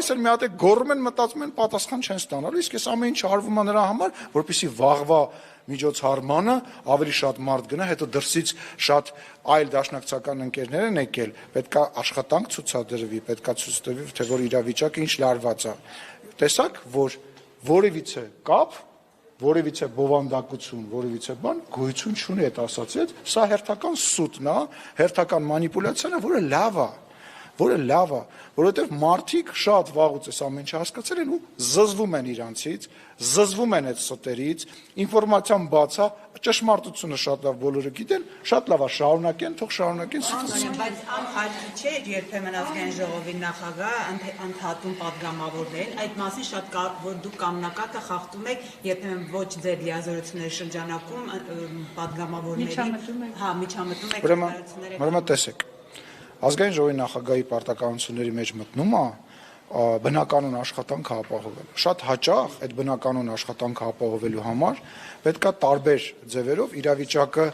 գալիս են մի հատ գոռում են, մտածում են պատասխան չեն ստանալու, իսկ այս ամեն ինչը արվում է նրա համար, որպեսզի վաղվա միջոցառմանը ավելի շատ մարդ գնա, հետո դրսից շատ այլ դաշնակցական ընկերներ են եկել, պետք է աշխատանք ցուցադրվի, պետք է ցույց տվի, թե որ իրավիճակը ինչ լարված է։ Տեսակ, որ որևիցե կապ, որևիցե բովանդակություն, որևիցե բան գոյություն չունի այդ ասացից, սա հերթական սուտն է, հերթական մանիպուլյացիան է, որը լավ է, որովհետև մարդիկ շատ վաղուց այս ամեն ինչը հասկացել են ու զզվում են իրանցից, զզվում են այդ ստերից, ինֆորմացիան բաց է, ճշմարտությունը շատ լավ բոլորը գիտեն, շատ լավ է շարունակեն, թող շարունակեն սուտ։ Բայց անհայտ չէ երբեմն ազգային ժողովի նախագահ ընդհատում падգամավորներին, այդ մասին շատ որ դուք կամնակատը խախտում եք, երբեմն ոչ ձեր լիազորությունների շրջանակում падգամավորներին, միջամտում եք Ուրեմն տեսեք, ազգային ժողովի նախագահի պարտականությունների մեջ մտնումը բնականոն աշխատանքը ապահովել։ Շատ հաճախ այդ բնականոն աշխատանքը ապահովելու համար պետք է տարբեր ձևերով իրավիճակը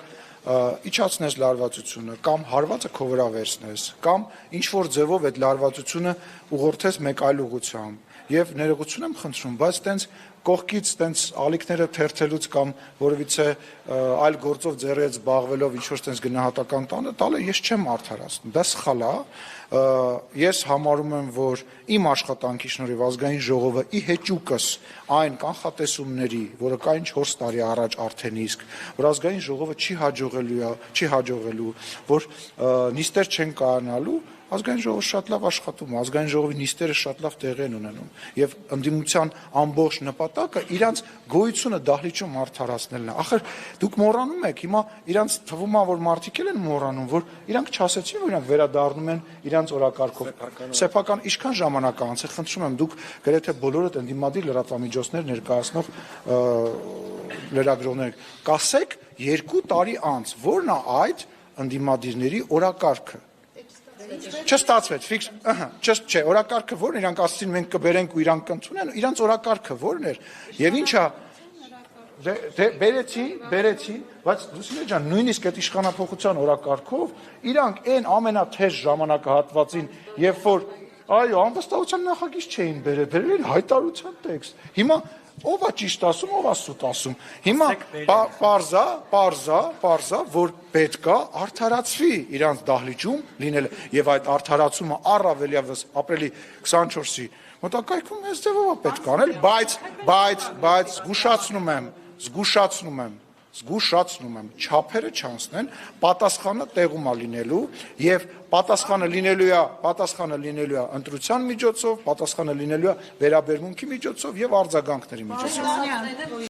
իջացնես լարվածությունը կամ հարվածը քո վրա վերցնես կամ ինչ որ ձևով այդ լարվածությունը ուղղորդես մեկ այլ ուղղությամբ եւ ներողություն եմ խնդրում, բայց տենց կողքից տենց ալիքները թերթելուց կամ որևիցե այլ գործով ձեռի հետ զբաղվելով ինչ որ տենց գնահատական տալը ես չեմ արդարացնում, դա սխալ է, ես համարում եմ, որ իմ աշխատանքի շնորհիվ ազգային ժողովը ի հեճուկս այն կանխատեսումների, որը կային 4 տարի առաջ արդեն իսկ, որ ազգային ժողովը չի հաջողելու, որ նիստեր չեն կայանալու, ազգային ժողովը շատ լավ աշխատում է, ազգային ժողովի նիստերը շատ լավ տեղի են ունենում եւ ընդդիմության ամբողջ նպատակը իրանց գոյությունը դահլիճում արդարացնելն է։ Ախր դուք մոռանում եք, հիմա իրանց թվում է, որ մարդիկ են մոռանում, որ իրանք չասեցին, որ իրանք վերադառնում են իրանց օրակարգով։ Սեփական ինչքան ժամանակ անց է, խնդրում եմ, դուք գրեթե բոլորդ ընդդիմադիր լրատվամիջոցներ ներկայացնող լրագրողներ կասեք 2 տարի անց, որն է այդ ընդդիմադիրների օրակարգը։ Չստացվեց, ֆիքս, չէ, օրակարգը որն իրանք ասացին մենք կբերենք ու իրանք կընդունեն, իրանց օրակարգը որն էր, եւ ինչա բերեցին, բայց Լուսինե ջան, նույնիսկ այդ իշխանափոխության օրակարգով իրանք այն ամենաթեժ ժամանակահատվածին, երբ որ այո, անվստահության նախագիծ չէին բերել էր հայտարարության տեքստ։ Հիմա ով է ճիշտ ասում, ով է սուտ ասում։ Հիմա պարզա, որ պետք է արդարացվի իրանց դահլիճում լինելը եւ այդ արդարացումը առավելևս ապրիլի 24-ի մոտակայքում այս ձևով է պետք անել, բայց զգուշացնում եմ, չափերը չանցնեն, պատասխանը տեղում է լինելու եւ պատասխանը լինելու է ընտրության միջոցով, պատասխանը լինելու է վերաբերմունքի միջոցով եւ արձագանքների միջոցով։